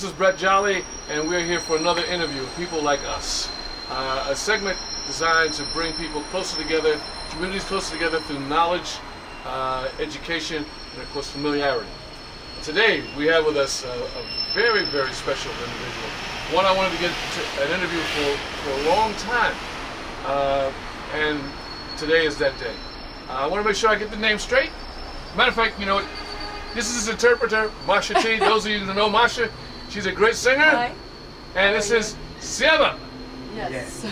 is Brett Jolly, and we're here for another interview with people like us. A segment designed to bring people closer together, communities closer together through knowledge, education, and of course familiarity. Today we have with us a very, very special individual. One I wanted to get an interview for a long time, and today is that day. I want to make sure I get the name straight. Matter of fact, you know what? This is his interpreter, Masha T. Those of you who know Masha, she's a great singer. Hi. And this is Sieva. Yes.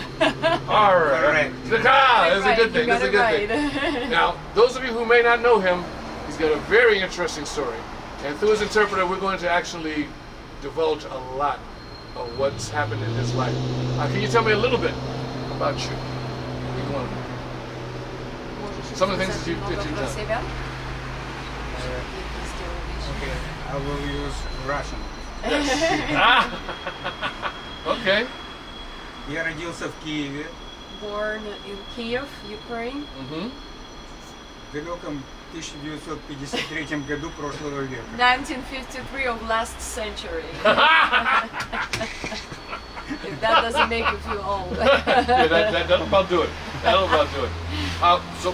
All right. That's a good thing. You That's a got good it thing. right. Now, those of you who may not know him, he's got a very interesting story. And through his interpreter, we're going to actually divulge a lot of what's happened in his life. Can you tell me a little bit about you? Some of the things that you've done. Okay, I will use Russian. Okay. Я родился в Киеве Born in Kiev, Ukraine, в далеком 1953 году прошлого века. 1953 of last century. If that doesn't make you feel old. Yeah, that'll about do it. That'll about do it.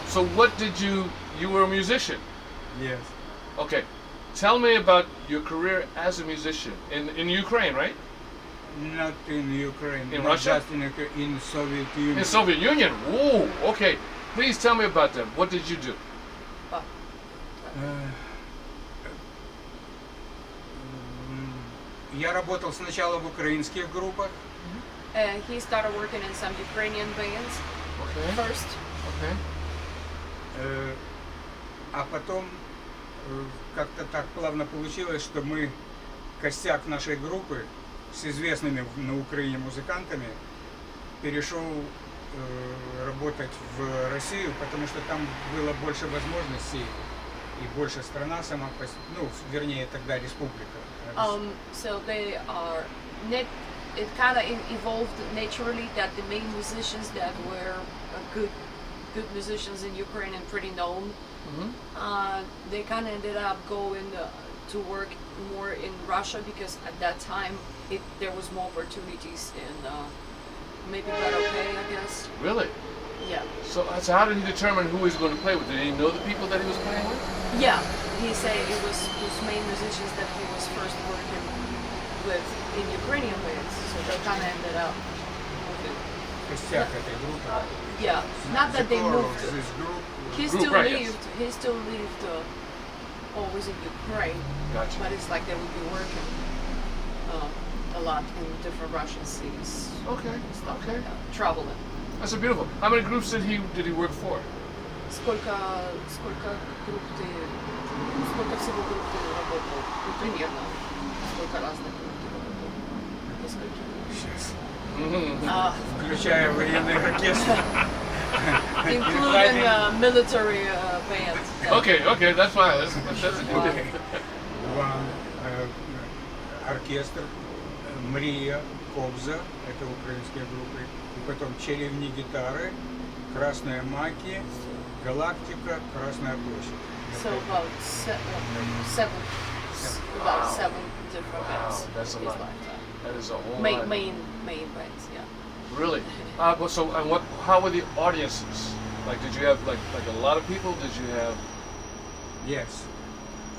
So what did you were a musician? Yes. Okay. Tell me about your career as a musician in Ukraine, right? Not in Ukraine. In not Russia? Just in Soviet Union. In Soviet Union. Ooh, okay. Please tell me about that. What did you do? Я работал сначала в украинских группах. He started working in some Ukrainian bands Okay. first. Okay. А потом как-то так плавно получилось, что мы, костяк нашей группы с известными на Украине музыкантами, перешел работать в Россию, потому что там было больше возможностей и больше страна сама, ну, вернее, тогда республика. So they are it kind of evolved naturally that the main musicians that were good musicians in Ukraine and pretty known, they kind of ended up going to work more in Russia because at that time there was more opportunities and maybe better pay, I guess. Really? Yeah. So how did he determine who he was going to play with? Did he know the people that he was playing with? Yeah. He said it was those main musicians that he was first working with in Ukrainian bands, so they kind of ended up moving. Костяк этой группы. Yeah. Not that they The core moved. of this group. He Group, still right, lived. He still lived always in Ukraine, Gotcha. but it's like they would be working a lot in different Russian cities. Okay. Stuff Okay. like that, traveling. That's so beautiful. How many groups did he work for? Сколько всего групп ты работал? Ну, примерно. Сколько разных групп ты работал? Несколько. Сейчас. Включая военный оркестр. Including military bands. Okay, that's fine. That's a good thing. Два оркестр, Мрия, Кобза, это украинские группы, и потом Черевни гитары, Красные маки, Галактика, Красная площадь. So about seven different bands. That's a in his lot. lifetime. That is a whole Main lot. bands, yeah. Really? How were the audiences? Like, did you have like a lot of people? Did you have? Yes.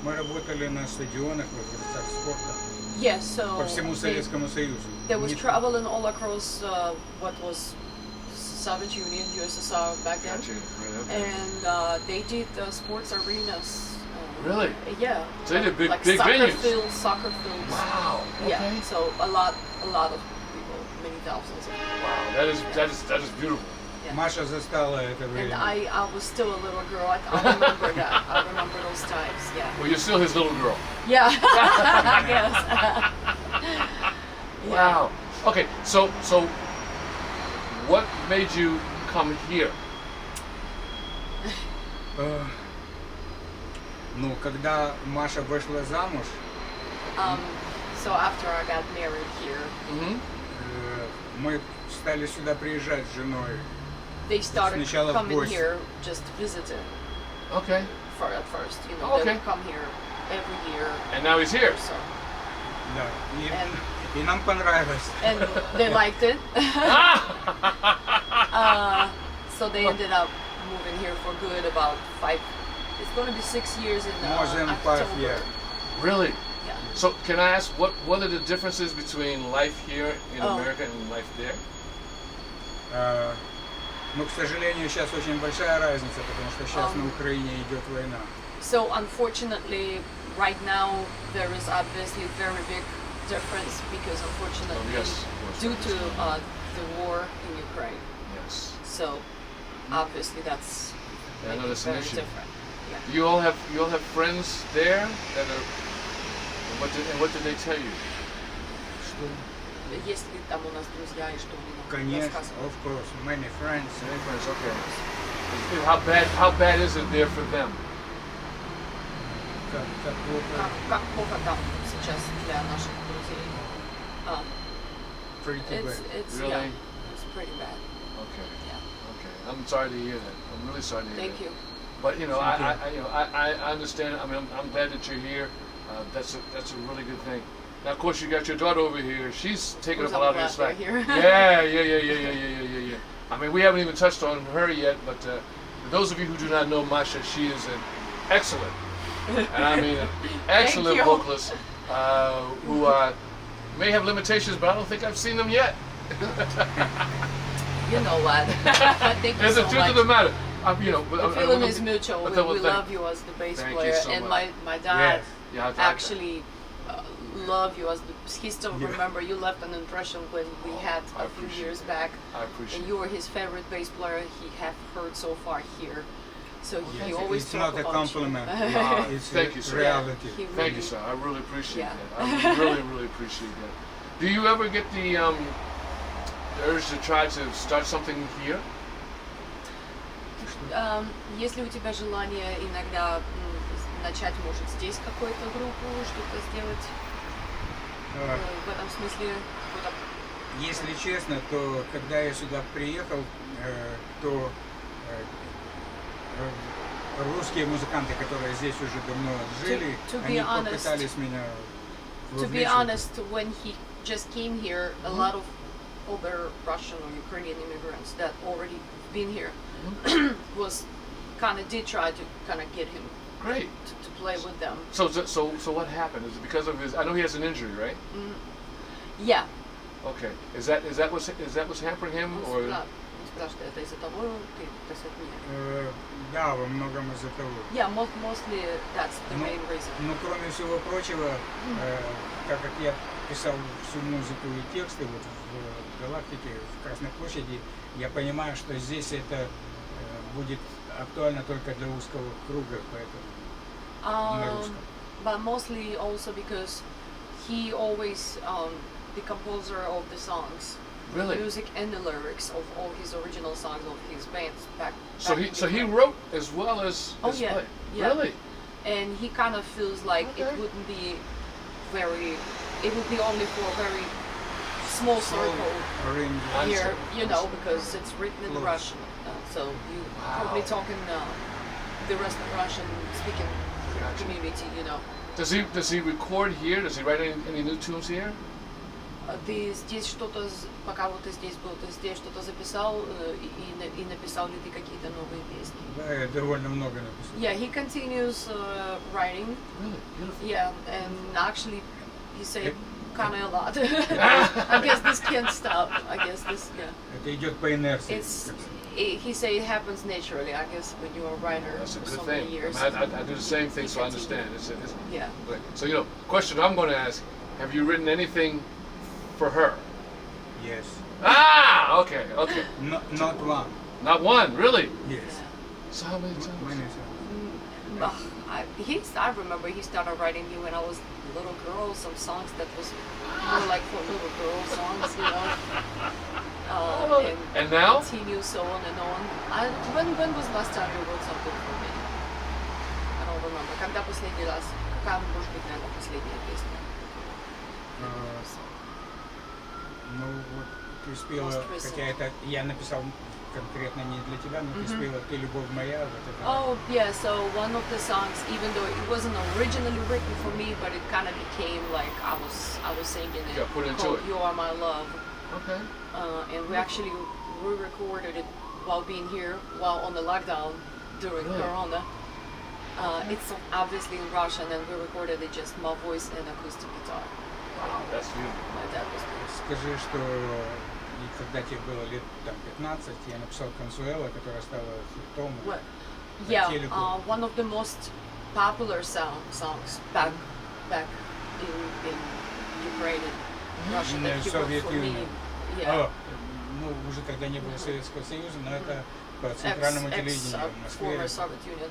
Мы работали на стадионах, во дворцах спорта, Yeah, so по всему Советскому Союзу. there was Не- traveling all across what was Soviet Union, USSR back then, Gotcha. Right, okay. and they did sports arenas. Really? Yeah. So they did big soccer venues. fields, soccer fields. Wow. Okay. Yeah. So a lot of people, many thousands of people. Wow. That is beautiful. Yeah. Маша застала это And время. I was still a little girl. I remember that. I remember those times. Yeah. Well, you're still his little girl. Yeah. I guess. Yeah. Wow. Okay. So what made you come here? Ну, когда Маша вышла замуж, So after I got married here, мы стали сюда приезжать с женой. they started Сначала в coming гости. here just visiting Okay. at first. You know, they Okay. would come here every year And now he's here. or so. Да. And- И нам понравилось. and they liked it. So they ended up moving here for good about 5. It's going to be 6 years in More than October. 5 years. Really? Yeah. So can I ask what are the differences between life here in Oh. America and life there? Но, к сожалению, сейчас очень большая разница, потому что сейчас на Украине идет война. So unfortunately, right now there is obviously a very big difference because unfortunately, Oh, yes, of course, due that to is the war in Ukraine. Yes. So obviously that's Yeah, I know making it that's an very issue. different. Yeah. You all have friends there that are. And what did they tell you? Что? Есть ли там у нас друзья и что они нам Конечно, рассказывают? of course, many friends. Many friends. Okay. How bad is it there for them? Как плохо. Как плохо там сейчас для наших друзей? Pretty bad. It's Really? yeah, it's pretty bad. Okay. Yeah. Okay. I'm sorry to hear that. I'm really sorry to hear Thank that. you. But you know, Thank you. I understand. I mean, I'm glad that you're here. That's a really good thing. Now, of course, you got your daughter over here. She's taking up Who's a lot of I'm your glad slack. they're here. Yeah. I mean, we haven't even touched on her yet, but for those of you who do not know Masha, she is an excellent, and I mean an excellent you. vocalist who may have limitations, but I don't think I've seen them yet. You know what? Thank you It's the so truth much. of the matter. The feeling is mutual. but We thank- love you as the bass thank you player, so and much. my dad Yes. Yeah, actually love you as the. He still Yeah. remember you left an impression when we had I a few appreciate years it. back, I appreciate and you were his favorite bass player he have heard so far here. So he thank you. always It's talk not a about compliment. you. It's Thank you, a sir. reality. He Thank really- you, sir. I really appreciate Yeah. that. I really appreciate that. Do you ever get the urge to try to start something here? Есть ли у тебя желание иногда начать, может, здесь какую-то группу, что-то сделать в этом смысле? какой-то- Если честно, то когда я сюда приехал, то русские музыканты, которые здесь уже давно жили, to be они honest- попытались меня To be вовлечь в это. honest, when he just came here, a lot of other Russian or Ukrainian immigrants that already been here was kind of did try to kind of get him Great. to play with them. So what happened? Is it because of his? I know he has an injury, right? Yeah. Okay. Is that what's hampering him, Он or? спрашивает, это из-за того, ты кассет нет? Да, во многом из-за того. Yeah, mostly that's the Ну, main reason. но кроме всего прочего, так как я писал всю музыку и тексты вот в «Галактике», в Красной площади, я понимаю, что здесь это будет актуально только для узкого круга, поэтому на русском. But mostly also because he always the composer of the songs, Really? the music and the lyrics of all his original songs of his bands back. So back he in so he Ukraine. wrote as well as Oh, as yeah, play. yeah. Really? And he kind of feels like Okay. it wouldn't be it would be only for a very small circle Arrange. I here, understand. you know, because it's written in Close. Russian. So you probably Wow. talking the rest of Russian speaking Gotcha. community, you know. Does he record here? Does he write any new tunes here? Ты здесь что-то, пока вот ты здесь был, ты здесь что-то записал и написал ли ты какие-то новые песни? Да, я довольно много написал. Yeah, he continues writing. Really? Beautiful. Yeah, and actually he said kind of a lot. I guess this can't stop. I guess this, yeah. Это идет по инерции. It's he say it happens naturally. I guess when you're a writer That's a for good so thing. many years. I do the same thing, so I understand. It's Yeah. Right. So question I'm going to ask: have you written anything for her? Yes. Ah, okay. Not one. Not one, really. Yes. So how many times? Many times. I remember he started writing me when I was a little girl. Some songs that was more like for little girl songs, you know. And now? Continue so on and on. When was last time you wrote something for me? I don't remember. Когда последний раз? Какая может быть, наверное, последняя песня? Ну вот ты спела, Most recent. хотя это я написал конкретно не для тебя, но ты спела «Ты любовь моя». Вот это. Oh yeah, so one of the songs, even though it wasn't originally written for me, but it kind of became like I was singing it. Yeah, put into called it. "You Are My Love," Okay. and we actually re-recorded it while being here, while on the lockdown during Really? Corona. It's obviously in Russian, and we recorded it just my voice and acoustic guitar. Wow, that's beautiful. My dad was there. Скажи, что и когда тебе было лет там 15, я написал «Консуэла», которая стала хитом. What? Yeah, телеку. one of the most popular songs back in Ukraine and Russia In that the he wrote Soviet for me. Union. Yeah. Ну, уже тогда не было Советского Союза, но это по центральному телевидению в Москве. Former Soviet Union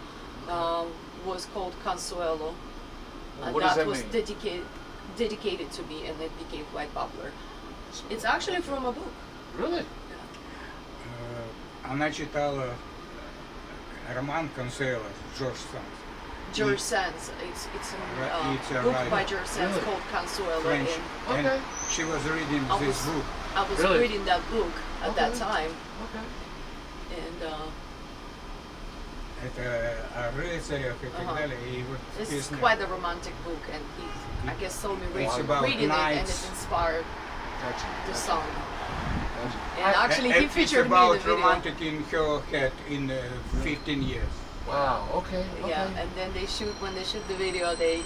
was called Consuelo, and What does that that was mean? dedicated to me, and it became quite popular. It's actually from a book. Really? Она читала роман «Консуэла» Джордж Санс. George Sands. It's It's a a book writer. by George Sands Really? called Consuelo. French. And Okay. And she was reading I this was- book. I was Really? reading that book at that Okay. time, Okay. and Это о рыцарях и так Ага. далее. И вот it's песня. quite a romantic book. And he, I guess, told me It's reading, about reading it, and it knights. inspired Gotcha. the Gotcha. song. Gotcha. And actually, he It's featured me in about the video. romantic in her head in 15 years. Wow. Okay. Okay. Yeah, and then when they shoot the video, they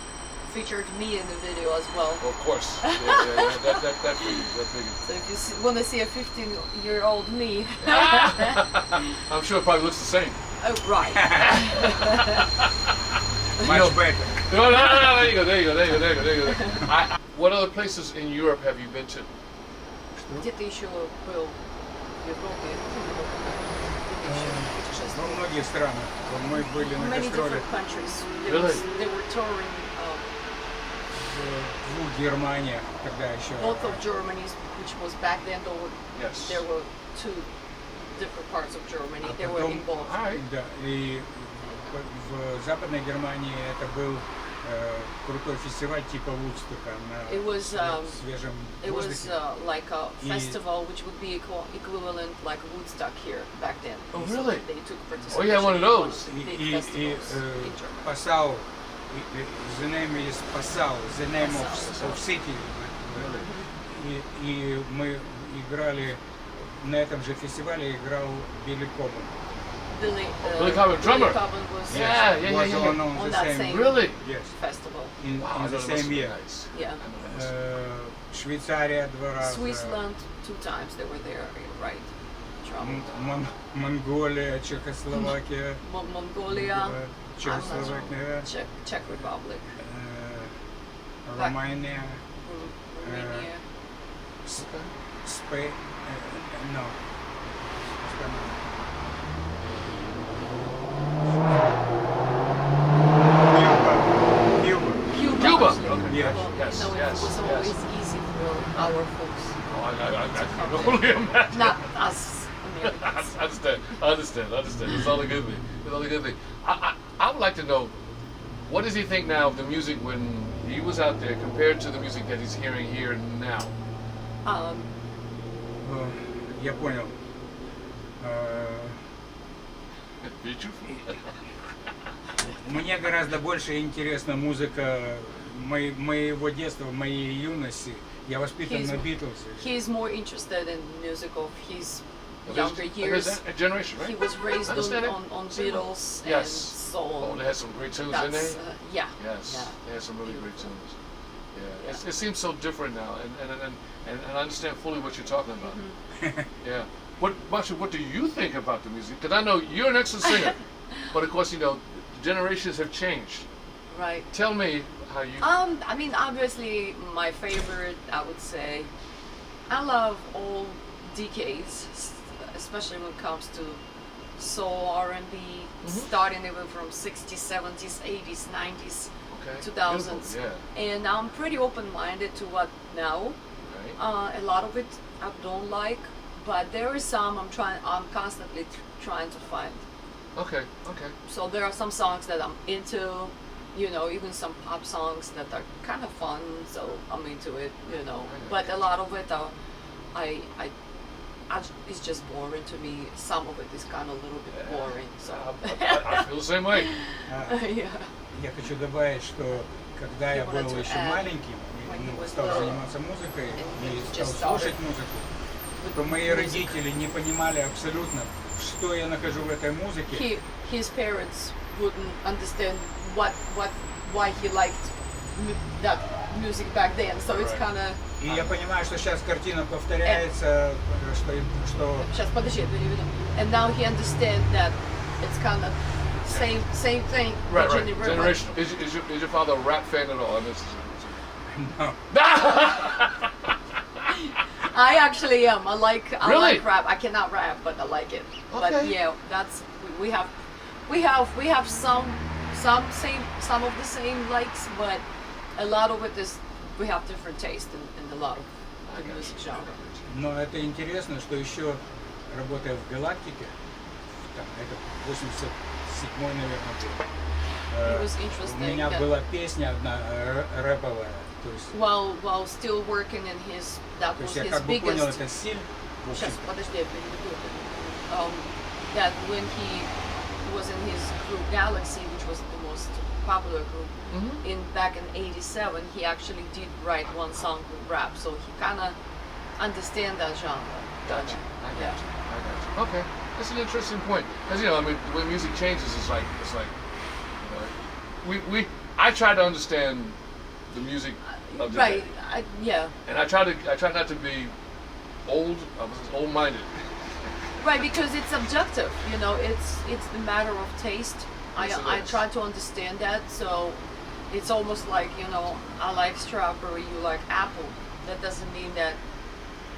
featured me in the video as well. Well, of course. Yeah, yeah. That figures. That figures. So if you want to see a 15-year-old me, I'm sure it probably looks the same. oh right. Much better. No, there you go. There you go. There you go. There you go. There you go. What other places in Europe have you been to? Где ты еще был в Европе? Где ты еще Ну, путешествовал? многие страны. Вот мы были на Many гастролях different countries. Really? They were touring в двух Германиях, тогда еще. both of Germany, which was back then. Yes. There were two different parts of Germany. А They were потом- in both. Alright. Да, и в Западной Германии это был крутой фестиваль типа Вудстока на It was, свежем It was воздухе. like a И- festival, which would be equivalent like Woodstock here back then. Oh, So really? they took Oh, participation yeah, one of in those. the big И festivals in Germany. Passau, the name is Passau, the name Passau. of city. И мы играли на этом же фестивале, играл Билли Коббин. Billy Cobham, drummer. Billy Cobham was Yeah, yeah, Was yeah. on On the that same, same- Really? yes, festival. in Wow, the that must same be year. nice. Yeah. I know that must be- Швейцария 2 раза. Switzerland 2 times they were there, right? Traveled. Монголия, Чехословакия, Mongolia, Чехословакия, Czech Republic, Romania, Romania. Spain, no. Cuba. Cuba. Okay. Yes. Well, Yes, you know, yes, it was yes. always easy for our folks, Oh, I can only imagine. not us Americans. I understand. I understand. I understand. It's all a good thing. It's all a good thing. I would like to know, what does he think now of the music when he was out there compared to the music that he's hearing here now? Я понял. Be truthful. Мне гораздо больше интересна музыка моего детства, моей юности. Я воспитан He's- на Битлзе. He's more interested in music of his Of younger his years. generation, right? He was raised Understand it? on Beatles and Yes. soul. Oh, they had some great tunes, didn't That's they? yeah. Yes, Yeah. they had some really great tunes. Yeah, Yeah. It seems so different now, and I understand fully what you're talking about. Mm-hmm. Yeah. Masha, what do you think about the music? Because I know you're an excellent singer, but of course, you know, generations have changed. Right. Tell me how you. I mean, obviously, my favorite, I would say, I love all decades, especially when it comes to soul, R&B, starting even from 60s, 70s, 80s, 90s, Okay. 2000s. Beautiful, yeah. And I'm pretty open-minded to what now. Right. A lot of it I don't like, but there is some I'm constantly trying to find. Okay. Okay. So there are some songs that I'm into, you know, even some pop songs that are kind of fun, so I'm into it, you know. Right. But a lot of it, I it's just boring to me. Some of it is kind of a little bit boring. So I feel the same way. yeah. Я хочу добавить, что когда я You wanted был to еще add маленьким when he и was стал little, заниматься музыкой and и you стал just слушать started музыку, with то мои music. родители не понимали абсолютно, что я нахожу в этой музыке. His parents wouldn't understand why he liked that music back then. So it's Right. kind of. И я понимаю, что сейчас картина повторяется, что Сейчас подожди, я переведу. And now he understands that it's kind of same thing. Right, but right. Generational. Is your father a rap fan at all? I mean, no. I actually am. I like Really? rap. I cannot rap, but I like it. But Okay. yeah, that's we have some of the same likes, but a lot of it is we have different taste in a lot of I the got music you. genre. Но это интересно, что еще работая в «Галактике», там, это 87-й, наверное, был, It was у interesting меня that была песня одна рэповая, то есть, while still working in his that то was есть я his как бы понял biggest. этот стиль. в общем, Сейчас, подожди, я переведу. That when he was in his group Galaxy, which was the most popular group, Mhm. back in '87, he actually did write one song with rap, so he kind of understand that genre. Gotcha. I got Yeah. you. I got you. Okay, that's an interesting point. Because I mean, the way music changes is like I try to understand the music of the Right. day, Yeah. and I try not to be old. I was old-minded. Right, because it's objective. You know, it's the matter of taste. Yes, it I is. try to understand that. So it's almost like, you know, I like strawberry, you like apple. That doesn't mean that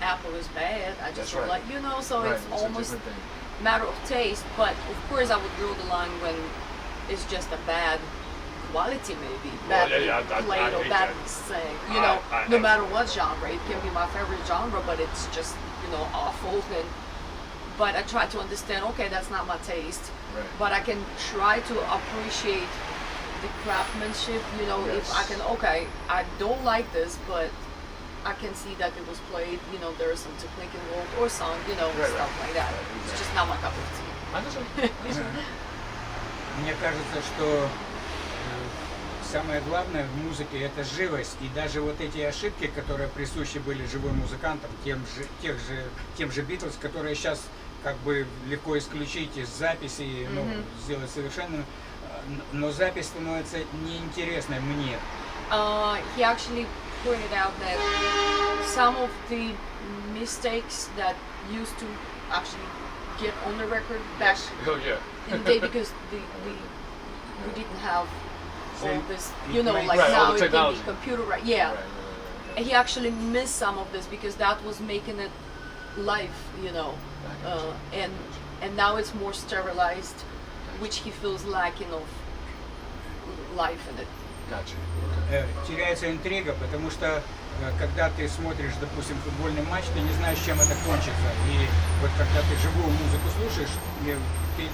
apple is bad. I That's just don't right. like, you know. So Right, it's it's a almost different thing. matter of taste. But of course, I would draw the line when it's just a bad quality, maybe Well, bad yeah, I played or hate bad that. sang. You know, I no matter what genre, it can be my favorite genre, but it's just, you know, awful. But I try to understand. Okay, that's not my taste. Right. But I can try to appreciate the craftsmanship. You know, if I Yes. can. Okay, I don't like this, but I can see that it was played. You know, there is some technique involved or song. You know, Right, stuff right. like that. Right, It's exactly. just not my cup of tea. I understand. Мне кажется, что самое главное в музыке это живость. И даже вот эти ошибки, которые присущи были живым музыкантам, тем же Битлз, которые сейчас как бы легко исключить из записи, ну, сделать совершенно, но запись становится неинтересной мне. He actually pointed out that some of the mistakes that used to actually get on the record back Oh yeah. in the day, because we didn't have all this, you know, like Right, all now the it can be technology. computer, right? Yeah. Right. And he actually missed some of this because that was making it live, you know, and now it's more sterilized, which he feels lacking of life in it. Gotcha. Теряется интрига, потому что когда ты смотришь, допустим, футбольный матч, ты не знаешь, чем это кончится. И вот когда ты живую музыку слушаешь, ты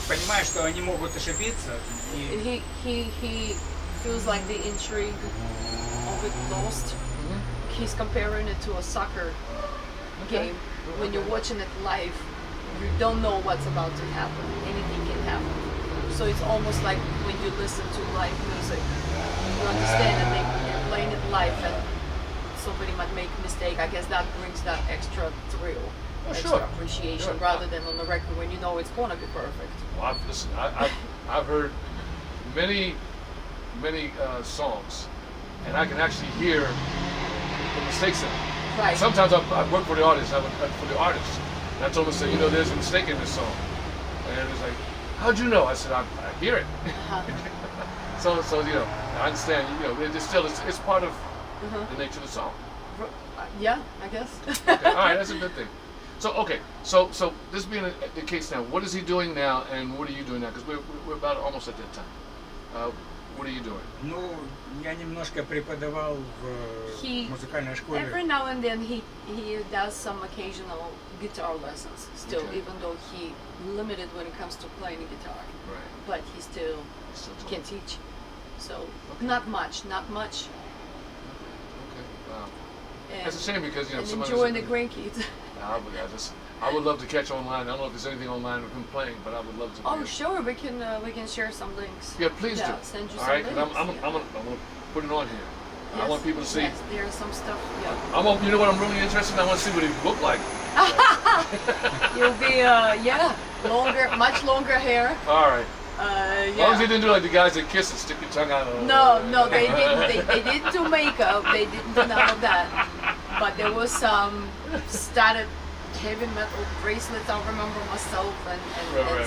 понимаешь, что они могут ошибиться. И He feels like the intrigue of it lost. He's comparing it to a soccer game. When you're watching it live, you don't know what's about to happen. Anything can happen. So it's almost like when you listen to live music, you understand that they're playing it live and somebody might make a mistake. I guess that brings that extra thrill, Oh, extra sure. appreciation, Sure. rather than on the record when you know it's gonna be perfect. Well, I've heard many songs, and I can actually hear the mistakes in it. Right. Sometimes I work for the artist. For the artist, and I told him, say, you know, there's a mistake in this song, and it's like, how'd you know? I said, I hear it. So you know, I understand. You know, it's part of the nature of the song. Yeah, I guess. Okay, all right, that's a good thing. So this being the case now, what is he doing now, and what are you doing now? Because we're about almost at that time. What are you doing? ну, я немножко преподавал в музыкальной школе. Every now and then he does some occasional guitar lessons still, Okay. even though he limited when it comes to playing guitar, Right. but he still Still can doing it. teach. So Okay. not much. Okay. Wow. And, That's a shame because, you know, and somebody enjoying the doesn't- grandkids. I would love to catch online. I don't know if there's anything online of him playing, but I would love to. Oh, sure, we can share some links. Yeah, please do. Send you All some right, 'cause links. I'm gonna put it on here. I Yes, want people to see. Yes, there's some stuff. Yeah. You know what I'm really interested in? I want to see what he looked like. You'll be much longer hair. All right. Yeah. As long as he didn't do like the guys that kiss and stick your tongue out. No, they didn't. They didn't do makeup. They didn't do none of that. But there was some studded heavy metal bracelets. I remember myself and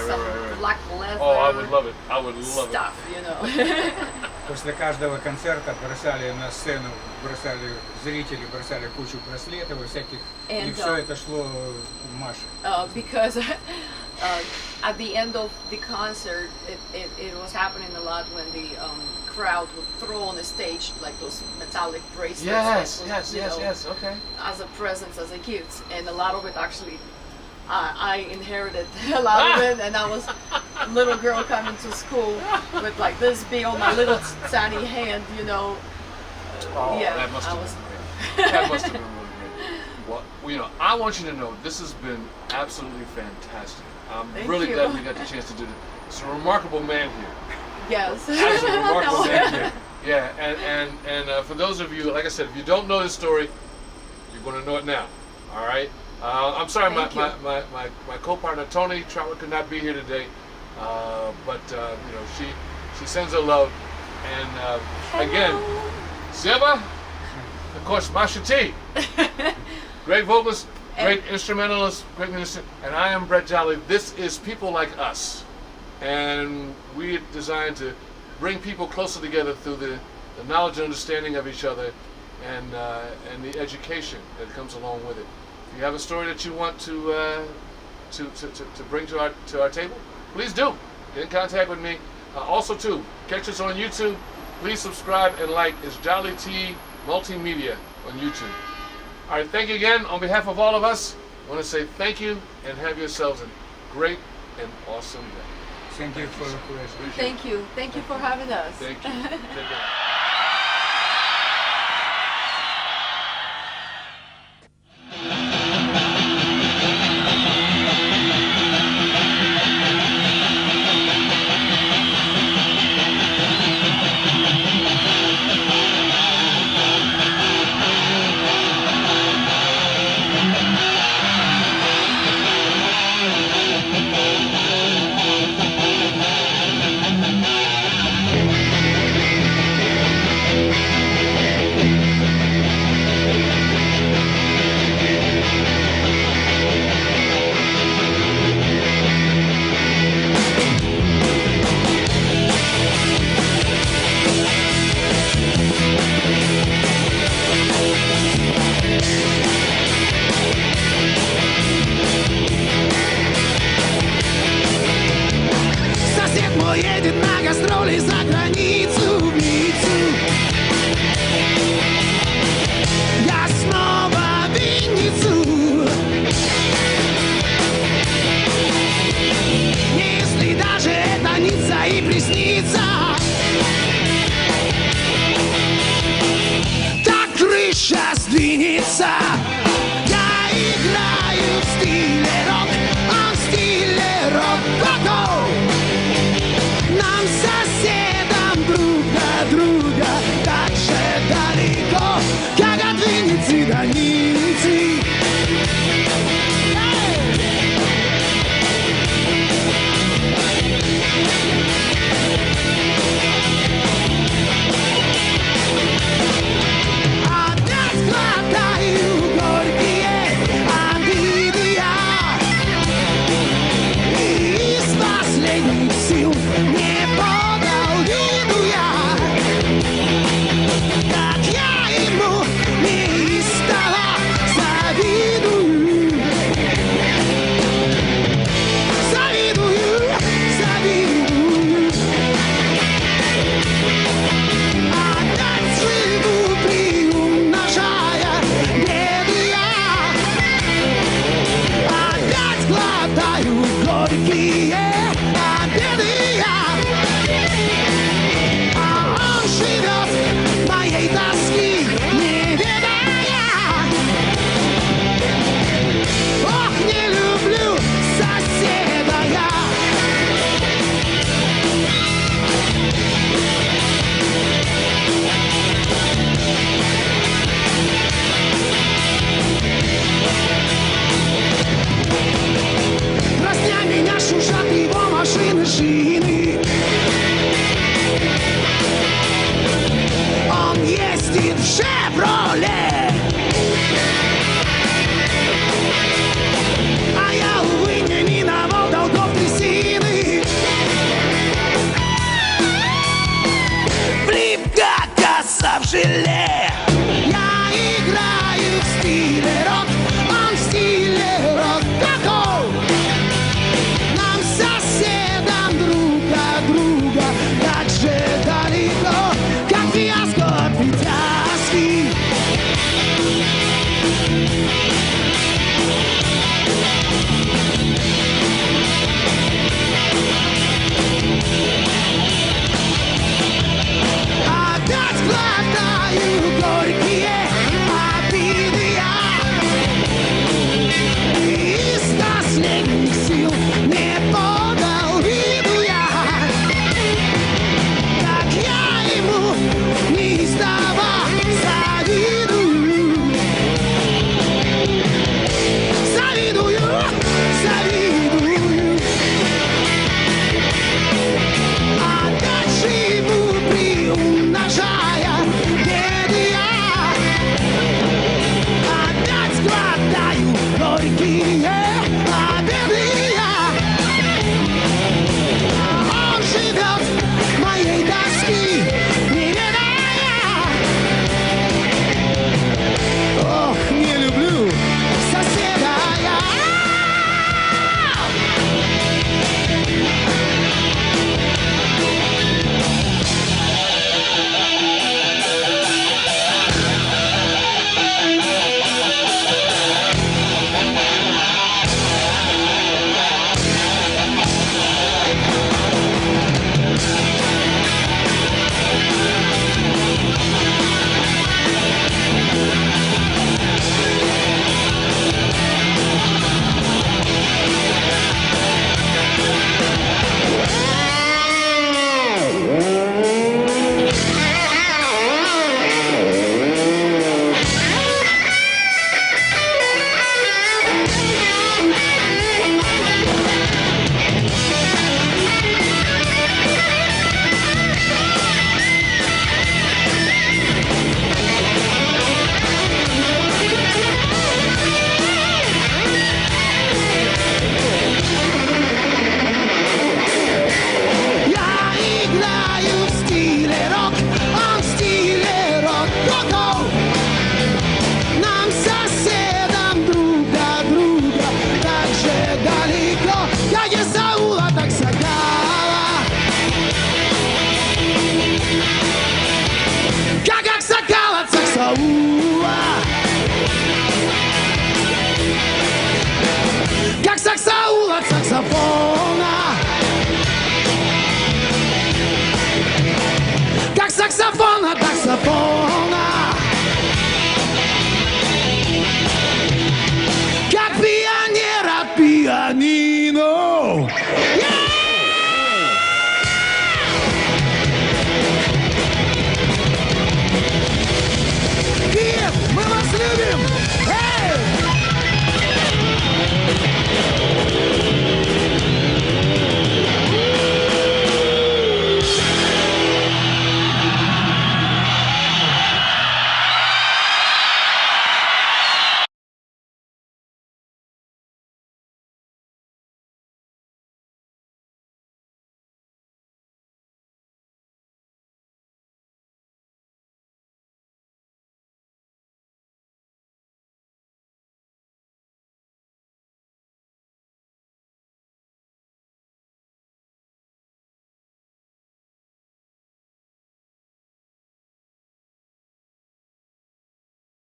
some black leather. Oh, I would love it. I would love stuff, you know. После каждого концерта бросали на сцену, бросали зрители, бросали кучу браслетов и всяких, и And, все это шло Маше. Because at the end of the concert, it was happening a lot when the crowd would throw on the stage like those metallic bracelets. Yes, that was, yes. Okay. As a present, as a gift, and a lot of it actually, I inherited a lot of it, and I was a little girl coming to school with like this big on my little tiny hand, you know. Oh, Yeah, that must I have was- been great. That must have been really great. Well, I want you to know this has been absolutely fantastic. I'm Thank really you. glad we got the chance to do this. It's a remarkable man here. Yes. Absolutely remarkable No. man here. Yeah, and for those of you, like I said, if you don't know this story, you're going to know it now. All right. I'm sorry, Thank you. my co-partner Tony Troutman could not be here today, but she sends her love, and again, Ziva, of course, Masha T, great vocalist, great instrumentalist, great minister, and I am Brett Jolly. This is People Like Us, and we are designed to bring people closer together through the knowledge and understanding of each other, and the education that comes along with it. If you have a story that you want to bring to our table, please do. Get in contact with me. Also, too, catch us on YouTube. Please subscribe and like. It's Jolly T Multimedia on YouTube. All right, thank you again. On behalf of all of us, I want to say thank you and have yourselves a great and awesome day. Thank you for the question. Appreciate it. Thank you for having us. Thank you. Take care. Сосед мой едет на гастроли за границу, в Ниццу. Я снова в Винницу. Если даже это Ницца и приснится, так крыша сдвинется. Я играю в стиле рок, а в стиле рок-н-ролл. Нам соседам друг до друга так же далеко, как от Винницы до Ниццы. Опять глотаю желе. Я играю в стиле рок, он в стиле рок-н-ролл. Нам соседам друг от друга так же далеко, как фиаско от притяжки. Опять глотаю горькие обиды я. Из последних сил не подал виду я. Так я ему неистово завидую. Завидую, завидую. Опять живу, приумножая беды я. Опять глотаю горькие обиды я. Он живет моей тоски, не ведая. Ох, не люблю соседа я. Я играю в стиле рок, он в стиле рок-н-ролл. Нам соседам друг от друга так же далеко, как из аула, так Сакала. Как Аксакала, так Саула. Как Саксаула, саксофона. Как саксофона, так